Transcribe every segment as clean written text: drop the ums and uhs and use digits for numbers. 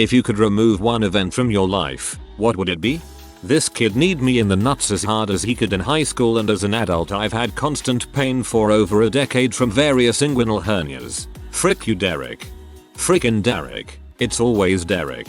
If you could remove one event from your life, what would it be? This kid kneed me in the nuts as hard as he could in high school, and as an adult I've had constant pain for over a decade from various inguinal hernias. Frick you, Derek. Frickin' Derek. It's always Derek.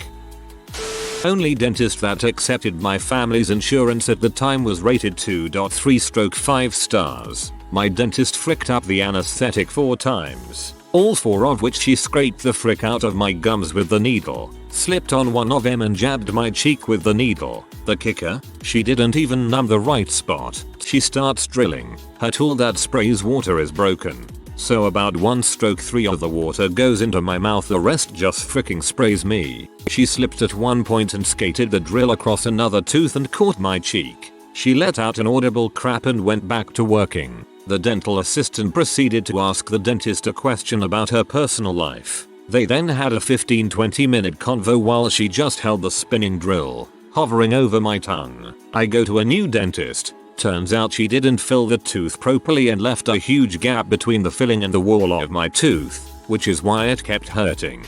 Only dentist that accepted my family's insurance at the time was rated 2.3/5 stars. My dentist fricked up the anesthetic 4 times, all 4 of which she scraped the frick out of my gums with the needle, slipped on one of them and jabbed my cheek with the needle. The kicker? She didn't even numb the right spot. She starts drilling. Her tool that sprays water is broken. So about 1/3 of the water goes into my mouth, the rest just fricking sprays me. She slipped at one point and skated the drill across another tooth and caught my cheek. She let out an audible crap and went back to working. The dental assistant proceeded to ask the dentist a question about her personal life. They then had a 15-20 minute convo while she just held the spinning drill, hovering over my tongue. I go to a new dentist. Turns out she didn't fill the tooth properly and left a huge gap between the filling and the wall of my tooth, which is why it kept hurting.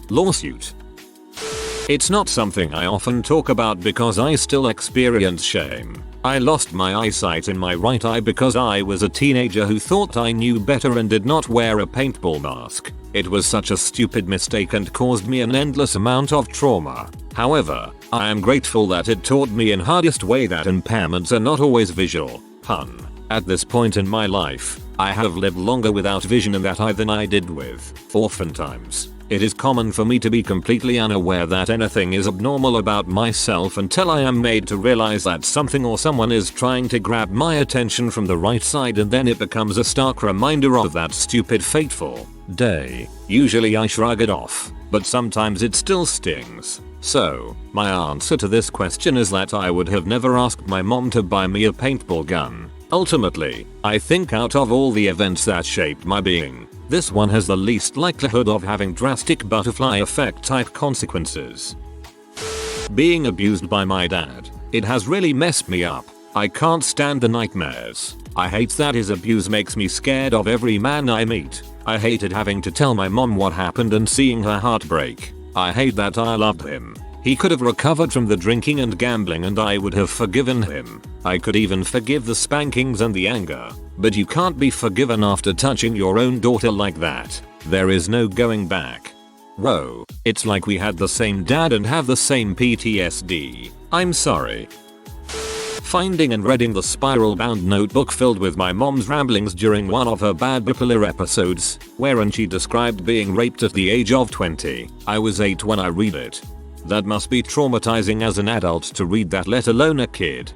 Lawsuit. It's not something I often talk about because I still experience shame. I lost my eyesight in my right eye because I was a teenager who thought I knew better and did not wear a paintball mask. It was such a stupid mistake and caused me an endless amount of trauma. However, I am grateful that it taught me in hardest way that impairments are not always visual. Pun. At this point in my life, I have lived longer without vision in that eye than I did with. Oftentimes, it is common for me to be completely unaware that anything is abnormal about myself until I am made to realize that something or someone is trying to grab my attention from the right side, and then it becomes a stark reminder of that stupid fateful day. Usually I shrug it off, but sometimes it still stings. So, my answer to this question is that I would have never asked my mom to buy me a paintball gun. Ultimately, I think out of all the events that shaped my being, this one has the least likelihood of having drastic butterfly effect type consequences. Being abused by my dad. It has really messed me up. I can't stand the nightmares. I hate that his abuse makes me scared of every man I meet. I hated having to tell my mom what happened and seeing her heart break. I hate that I loved him. He could have recovered from the drinking and gambling and I would have forgiven him. I could even forgive the spankings and the anger. But you can't be forgiven after touching your own daughter like that. There is no going back. Whoa, it's like we had the same dad and have the same PTSD. I'm sorry. Finding and reading the spiral-bound notebook filled with my mom's ramblings during one of her bad bipolar episodes, wherein she described being raped at the age of 20. I was 8 when I read it. That must be traumatizing as an adult to read that, let alone a kid.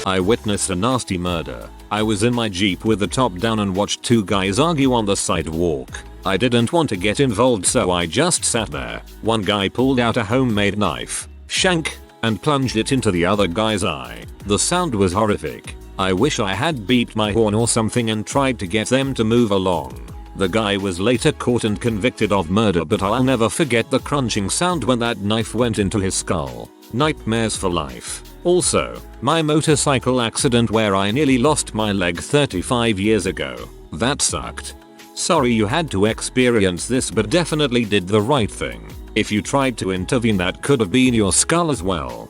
I witnessed a nasty murder. I was in my Jeep with the top down and watched 2 guys argue on the sidewalk. I didn't want to get involved, so I just sat there. One guy pulled out a homemade knife, shank, and plunged it into the other guy's eye. The sound was horrific. I wish I had beeped my horn or something and tried to get them to move along. The guy was later caught and convicted of murder, but I'll never forget the crunching sound when that knife went into his skull. Nightmares for life. Also, my motorcycle accident where I nearly lost my leg 35 years ago. That sucked. Sorry you had to experience this, but definitely did the right thing. If you tried to intervene, that could have been your skull as well.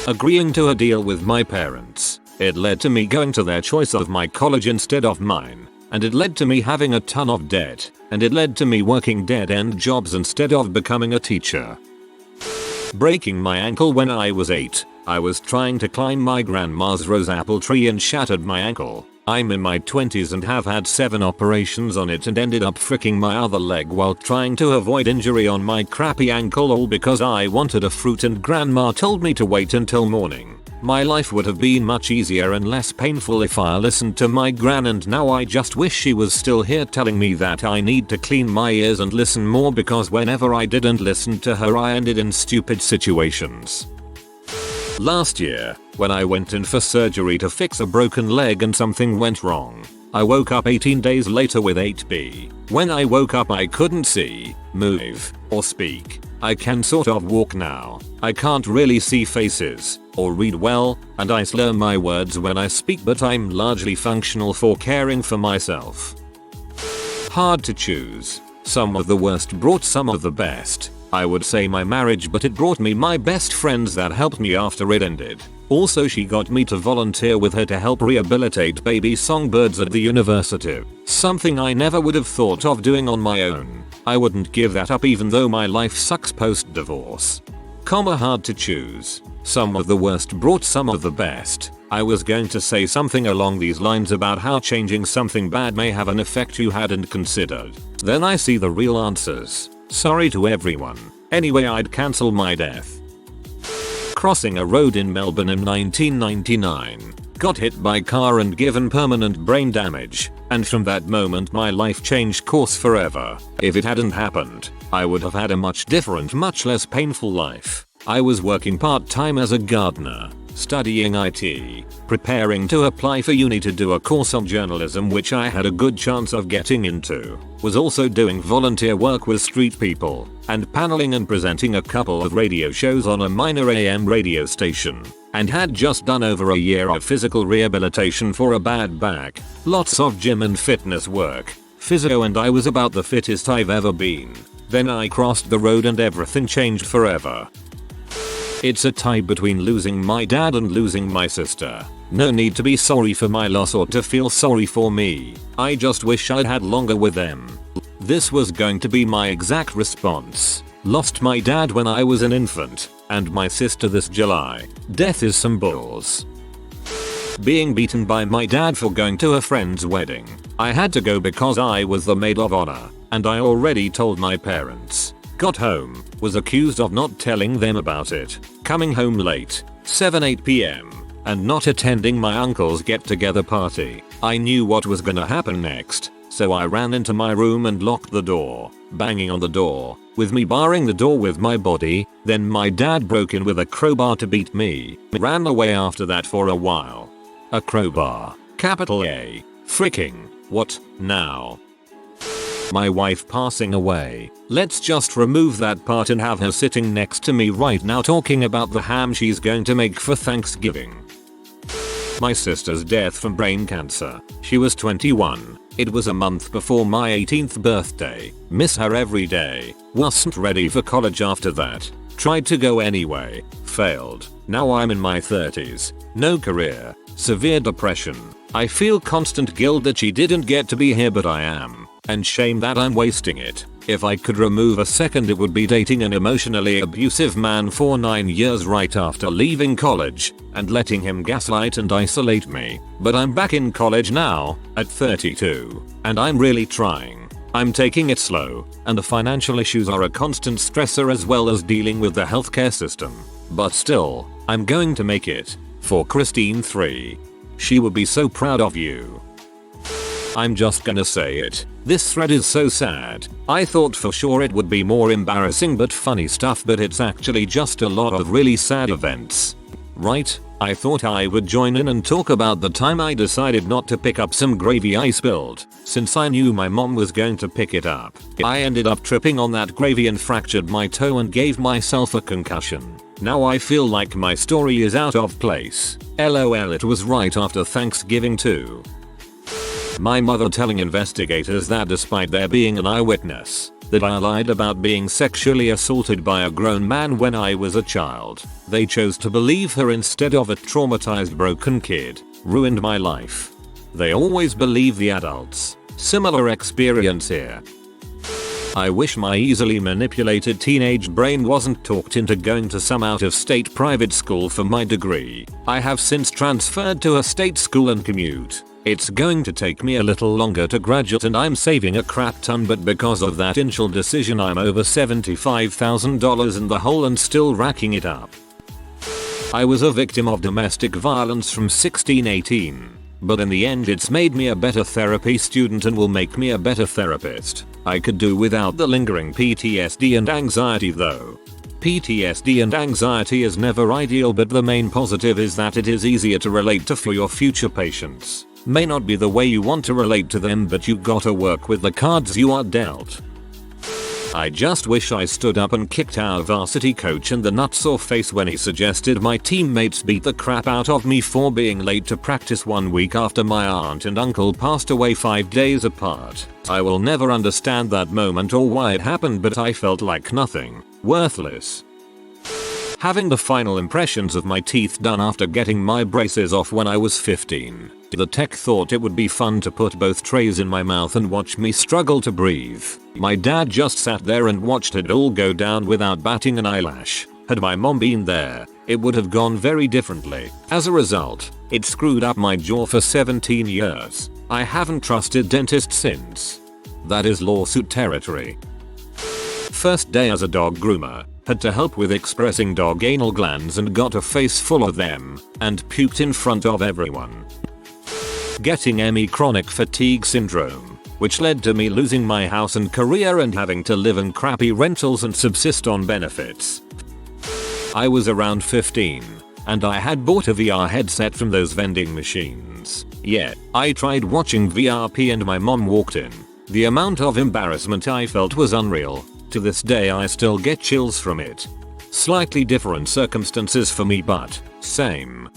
Agreeing to a deal with my parents. It led to me going to their choice of my college instead of mine. And it led to me having a ton of debt. And it led to me working dead-end jobs instead of becoming a teacher. Breaking my ankle when I was 8. I was trying to climb my grandma's rose apple tree and shattered my ankle. I'm in my 20s and have had 7 operations on it and ended up fricking my other leg while trying to avoid injury on my crappy ankle, all because I wanted a fruit and grandma told me to wait until morning. My life would have been much easier and less painful if I listened to my gran, and now I just wish she was still here telling me that I need to clean my ears and listen more, because whenever I didn't listen to her I ended in stupid situations. Last year, when I went in for surgery to fix a broken leg and something went wrong, I woke up 18 days later with 8B. When I woke up I couldn't see, move, or speak. I can sort of walk now. I can't really see faces, or read well, and I slur my words when I speak, but I'm largely functional for caring for myself. Hard to choose. Some of the worst brought some of the best. I would say my marriage, but it brought me my best friends that helped me after it ended. Also, she got me to volunteer with her to help rehabilitate baby songbirds at the university. Something I never would have thought of doing on my own. I wouldn't give that up even though my life sucks post-divorce. Hard to choose. Some of the worst brought some of the best. I was going to say something along these lines about how changing something bad may have an effect you hadn't considered. Then I see the real answers. Sorry to everyone. Anyway, I'd cancel my death. Crossing a road in Melbourne in 1999. Got hit by car and given permanent brain damage, and from that moment my life changed course forever. If it hadn't happened, I would have had a much different, much less painful life. I was working part-time as a gardener, studying IT, preparing to apply for uni to do a course on journalism which I had a good chance of getting into, was also doing volunteer work with street people, and paneling and presenting a couple of radio shows on a minor AM radio station, and had just done over a year of physical rehabilitation for a bad back, lots of gym and fitness work, physio, and I was about the fittest I've ever been. Then I crossed the road and everything changed forever. It's a tie between losing my dad and losing my sister. No need to be sorry for my loss or to feel sorry for me. I just wish I'd had longer with them. This was going to be my exact response. Lost my dad when I was an infant, and my sister this July. Death is some balls. Being beaten by my dad for going to a friend's wedding. I had to go because I was the maid of honor, and I already told my parents. Got home, was accused of not telling them about it, coming home late, 7-8 p.m, and not attending my uncle's get-together party. I knew what was gonna happen next, so I ran into my room and locked the door, banging on the door, with me barring the door with my body. Then my dad broke in with a crowbar to beat me. Ran away after that for a while. A crowbar. Capital A. Freaking. What, now? My wife passing away. Let's just remove that part and have her sitting next to me right now talking about the ham she's going to make for Thanksgiving. My sister's death from brain cancer. She was 21. It was a month before my 18th birthday. Miss her every day. Wasn't ready for college after that. Tried to go anyway. Failed. Now I'm in my 30s. No career. Severe depression. I feel constant guilt that she didn't get to be here, but I am. And shame that I'm wasting it. If I could remove a second, it would be dating an emotionally abusive man for 9 years right after leaving college, and letting him gaslight and isolate me. But I'm back in college now, at 32, and I'm really trying. I'm taking it slow, and the financial issues are a constant stressor as well as dealing with the healthcare system. But still, I'm going to make it. For Christine 3. She would be so proud of you. I'm just gonna say it. This thread is so sad. I thought for sure it would be more embarrassing but funny stuff, but it's actually just a lot of really sad events. Right? I thought I would join in and talk about the time I decided not to pick up some gravy I spilled, since I knew my mom was going to pick it up. I ended up tripping on that gravy and fractured my toe and gave myself a concussion. Now I feel like my story is out of place. LOL, it was right after Thanksgiving too. My mother telling investigators that despite there being an eyewitness, that I lied about being sexually assaulted by a grown man when I was a child. They chose to believe her instead of a traumatized broken kid. Ruined my life. They always believe the adults. Similar experience here. I wish my easily manipulated teenage brain wasn't talked into going to some out-of-state private school for my degree. I have since transferred to a state school and commute. It's going to take me a little longer to graduate and I'm saving a crap ton, but because of that initial decision I'm over $75,000 in the hole and still racking it up. I was a victim of domestic violence from 16-18. But in the end it's made me a better therapy student and will make me a better therapist. I could do without the lingering PTSD and anxiety though. PTSD and anxiety is never ideal, but the main positive is that it is easier to relate to for your future patients. May not be the way you want to relate to them, but you gotta work with the cards you are dealt. I just wish I stood up and kicked our varsity coach in the nuts or face when he suggested my teammates beat the crap out of me for being late to practice 1 week after my aunt and uncle passed away 5 days apart. I will never understand that moment or why it happened, but I felt like nothing. Worthless. Having the final impressions of my teeth done after getting my braces off when I was 15. The tech thought it would be fun to put both trays in my mouth and watch me struggle to breathe. My dad just sat there and watched it all go down without batting an eyelash. Had my mom been there, it would have gone very differently. As a result, it screwed up my jaw for 17 years. I haven't trusted dentists since. That is lawsuit territory. First day as a dog groomer. Had to help with expressing dog anal glands and got a face full of them, and puked in front of everyone. Getting ME chronic fatigue syndrome, which led to me losing my house and career and having to live in crappy rentals and subsist on benefits. I was around 15, and I had bought a VR headset from those vending machines. Yeah, I tried watching VRP and my mom walked in. The amount of embarrassment I felt was unreal. To this day I still get chills from it. Slightly different circumstances for me but same.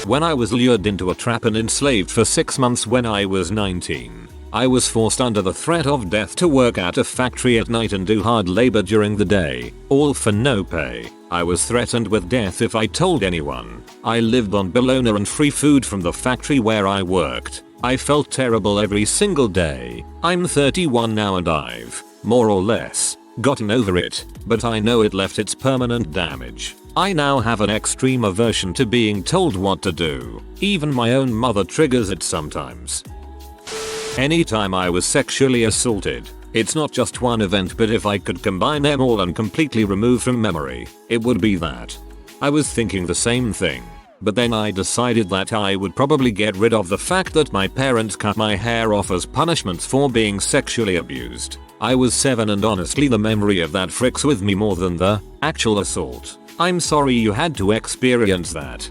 When I was lured into a trap and enslaved for 6 months when I was 19. I was forced under the threat of death to work at a factory at night and do hard labor during the day, all for no pay. I was threatened with death if I told anyone. I lived on bologna and free food from the factory where I worked. I felt terrible every single day. I'm 31 now and I've, more or less, gotten over it, but I know it left its permanent damage. I now have an extreme aversion to being told what to do. Even my own mother triggers it sometimes. Anytime I was sexually assaulted, it's not just one event, but if I could combine them all and completely remove from memory, it would be that. I was thinking the same thing. But then I decided that I would probably get rid of the fact that my parents cut my hair off as punishments for being sexually abused. I was 7 and honestly the memory of that fricks with me more than the actual assault. I'm sorry you had to experience that.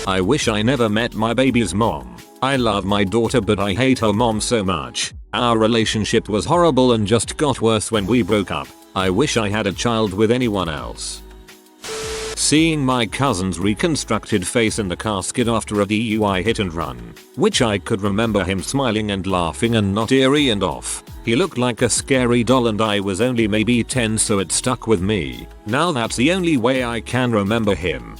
I wish I never met my baby's mom. I love my daughter but I hate her mom so much. Our relationship was horrible and just got worse when we broke up. I wish I had a child with anyone else. Seeing my cousin's reconstructed face in the casket after a DUI hit and run, which I could remember him smiling and laughing and not eerie and off. He looked like a scary doll and I was only maybe 10 so it stuck with me. Now that's the only way I can remember him.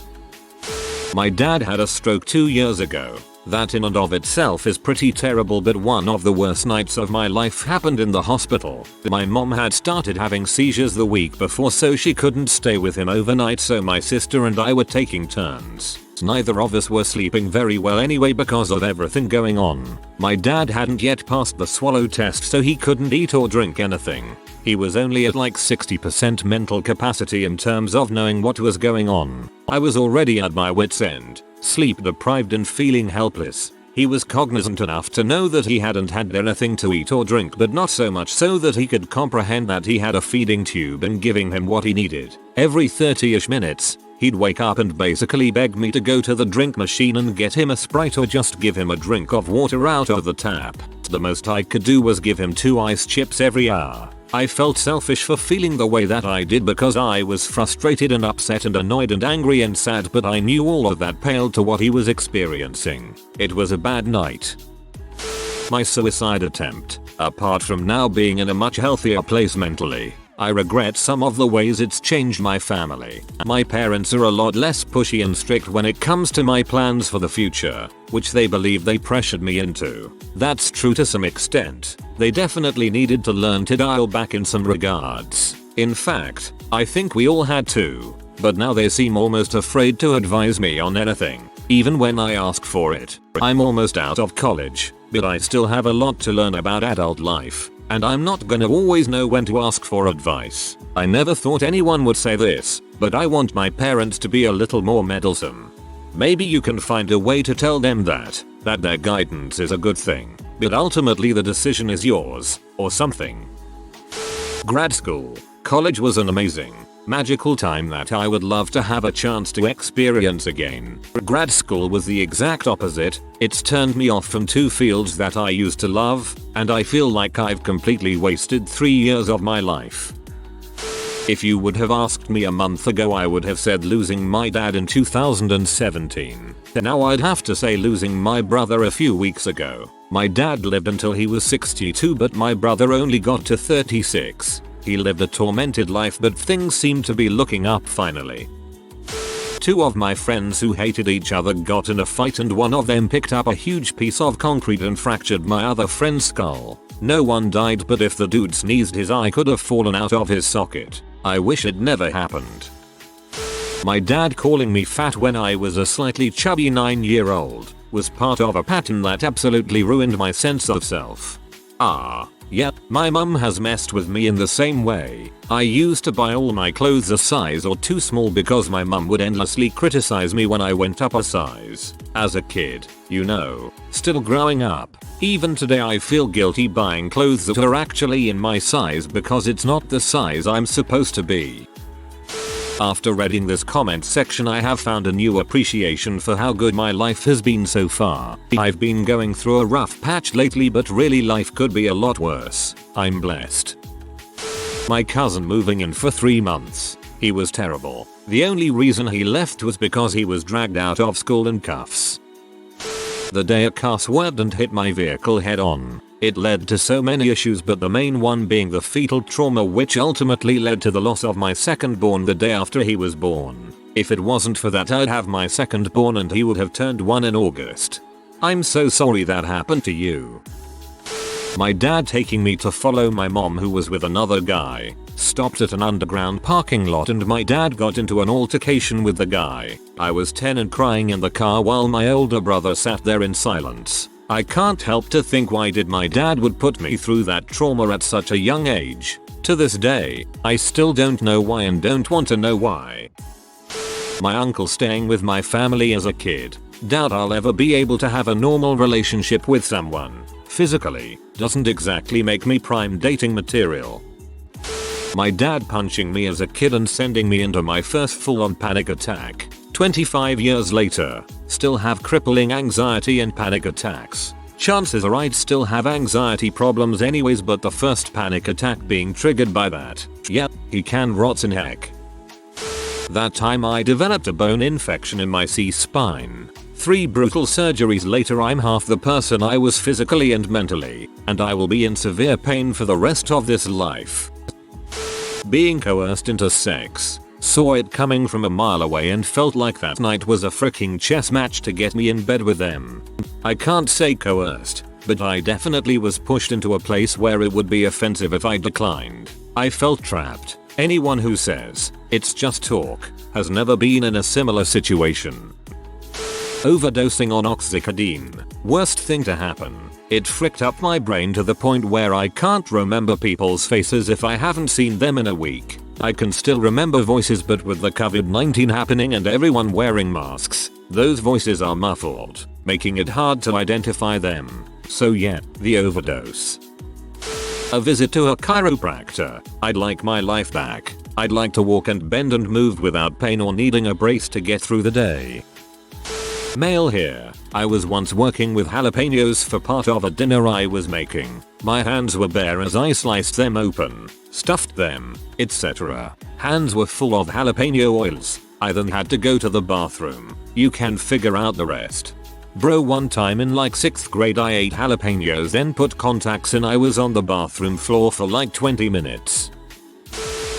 My dad had a stroke 2 years ago. That in and of itself is pretty terrible, but one of the worst nights of my life happened in the hospital. My mom had started having seizures the week before so she couldn't stay with him overnight, so my sister and I were taking turns. Neither of us were sleeping very well anyway because of everything going on. My dad hadn't yet passed the swallow test so he couldn't eat or drink anything. He was only at like 60% mental capacity in terms of knowing what was going on. I was already at my wit's end. Sleep deprived and feeling helpless. He was cognizant enough to know that he hadn't had anything to eat or drink, but not so much so that he could comprehend that he had a feeding tube and giving him what he needed. Every 30ish minutes, he'd wake up and basically beg me to go to the drink machine and get him a Sprite or just give him a drink of water out of the tap. The most I could do was give him 2 ice chips every hour. I felt selfish for feeling the way that I did because I was frustrated and upset and annoyed and angry and sad, but I knew all of that paled to what he was experiencing. It was a bad night. My suicide attempt, apart from now being in a much healthier place mentally, I regret some of the ways it's changed my family. My parents are a lot less pushy and strict when it comes to my plans for the future, which they believe they pressured me into. That's true to some extent. They definitely needed to learn to dial back in some regards. In fact, I think we all had to. But now they seem almost afraid to advise me on anything, even when I ask for it. I'm almost out of college, but I still have a lot to learn about adult life. And I'm not gonna always know when to ask for advice. I never thought anyone would say this, but I want my parents to be a little more meddlesome. Maybe you can find a way to tell them that their guidance is a good thing, but ultimately the decision is yours, or something. Grad school. College was an amazing, magical time that I would love to have a chance to experience again. Grad school was the exact opposite. It's turned me off from 2 fields that I used to love, and I feel like I've completely wasted 3 years of my life. If you would have asked me a month ago, I would have said losing my dad in 2017. Now I'd have to say losing my brother a few weeks ago. My dad lived until he was 62, but my brother only got to 36. He lived a tormented life, but things seem to be looking up finally. Two of my friends who hated each other got in a fight and one of them picked up a huge piece of concrete and fractured my other friend's skull. No one died, but if the dude sneezed his eye could have fallen out of his socket. I wish it never happened. My dad calling me fat when I was a slightly chubby 9-year-old was part of a pattern that absolutely ruined my sense of self. Yep, my mum has messed with me in the same way. I used to buy all my clothes a size or too small because my mum would endlessly criticize me when I went up a size. As a kid, you know, still growing up. Even today I feel guilty buying clothes that are actually in my size because it's not the size I'm supposed to be. After reading this comment section, I have found a new appreciation for how good my life has been so far. I've been going through a rough patch lately, but really life could be a lot worse. I'm blessed. My cousin moving in for 3 months. He was terrible. The only reason he left was because he was dragged out of school in cuffs. The day a car swerved and hit my vehicle head on. It led to so many issues, but the main one being the fetal trauma, which ultimately led to the loss of my second-born the day after he was born. If it wasn't for that, I'd have my second-born and he would have turned 1 in August. I'm so sorry that happened to you. My dad taking me to follow my mom, who was with another guy, stopped at an underground parking lot and my dad got into an altercation with the guy. I was 10 and crying in the car while my older brother sat there in silence. I can't help to think, why did my dad would put me through that trauma at such a young age? To this day, I still don't know why and don't want to know why. My uncle staying with my family as a kid. Doubt I'll ever be able to have a normal relationship with someone. Physically, doesn't exactly make me prime dating material. My dad punching me as a kid and sending me into my first full-on panic attack. 25 years later, still have crippling anxiety and panic attacks. Chances are I'd still have anxiety problems anyways, but the first panic attack being triggered by that. Yep, he can rots in heck. That time I developed a bone infection in my C-spine. 3 brutal surgeries later, I'm half the person I was physically and mentally, and I will be in severe pain for the rest of this life. Being coerced into sex. Saw it coming from a mile away and felt like that night was a freaking chess match to get me in bed with them. I can't say coerced, but I definitely was pushed into a place where it would be offensive if I declined. I felt trapped. Anyone who says it's just talk has never been in a similar situation. Overdosing on oxycodone. Worst thing to happen. It fricked up my brain to the point where I can't remember people's faces if I haven't seen them in a week. I can still remember voices, but with the COVID-19 happening and everyone wearing masks, those voices are muffled, making it hard to identify them. So yeah, the overdose. A visit to a chiropractor. I'd like my life back. I'd like to walk and bend and move without pain or needing a brace to get through the day. Mail here. I was once working with jalapenos for part of a dinner I was making. My hands were bare as I sliced them open, stuffed them, etc. Hands were full of jalapeno oils. I then had to go to the bathroom. You can figure out the rest. Bro, one time in like 6th grade I ate jalapenos, then put contacts in. I was on the bathroom floor for like 20 minutes.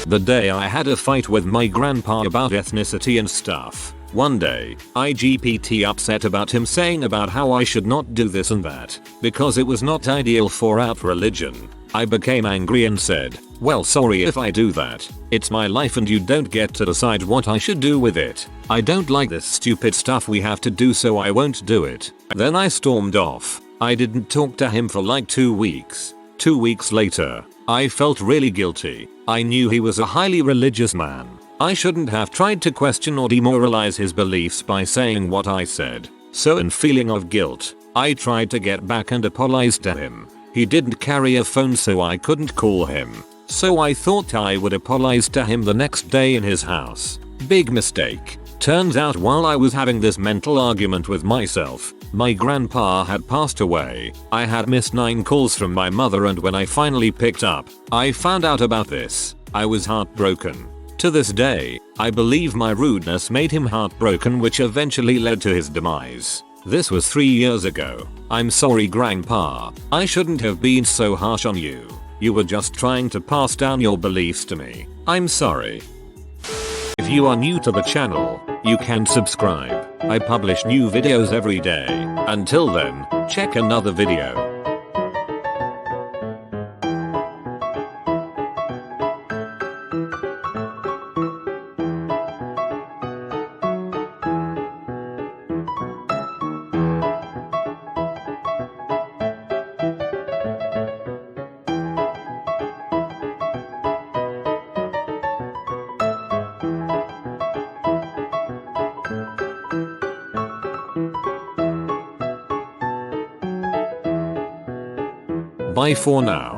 The day I had a fight with my grandpa about ethnicity and stuff. One day, IGPT upset about him saying about how I should not do this and that, because it was not ideal for our religion. I became angry and said, well, sorry if I do that. It's my life and you don't get to decide what I should do with it. I don't like this stupid stuff we have to do, so I won't do it. Then I stormed off. I didn't talk to him for like 2 weeks. 2 weeks later, I felt really guilty. I knew he was a highly religious man. I shouldn't have tried to question or demoralize his beliefs by saying what I said. So in feeling of guilt, I tried to get back and apologize to him. He didn't carry a phone, so I couldn't call him. So I thought I would apologize to him the next day in his house. Big mistake. Turns out while I was having this mental argument with myself, my grandpa had passed away. I had missed 9 calls from my mother, and when I finally picked up, I found out about this. I was heartbroken. To this day, I believe my rudeness made him heartbroken, which eventually led to his demise. This was 3 years ago. I'm sorry, Grandpa. I shouldn't have been so harsh on you. You were just trying to pass down your beliefs to me. I'm sorry. If you are new to the channel, you can subscribe. I publish new videos every day. Until then, check another video. Bye for now.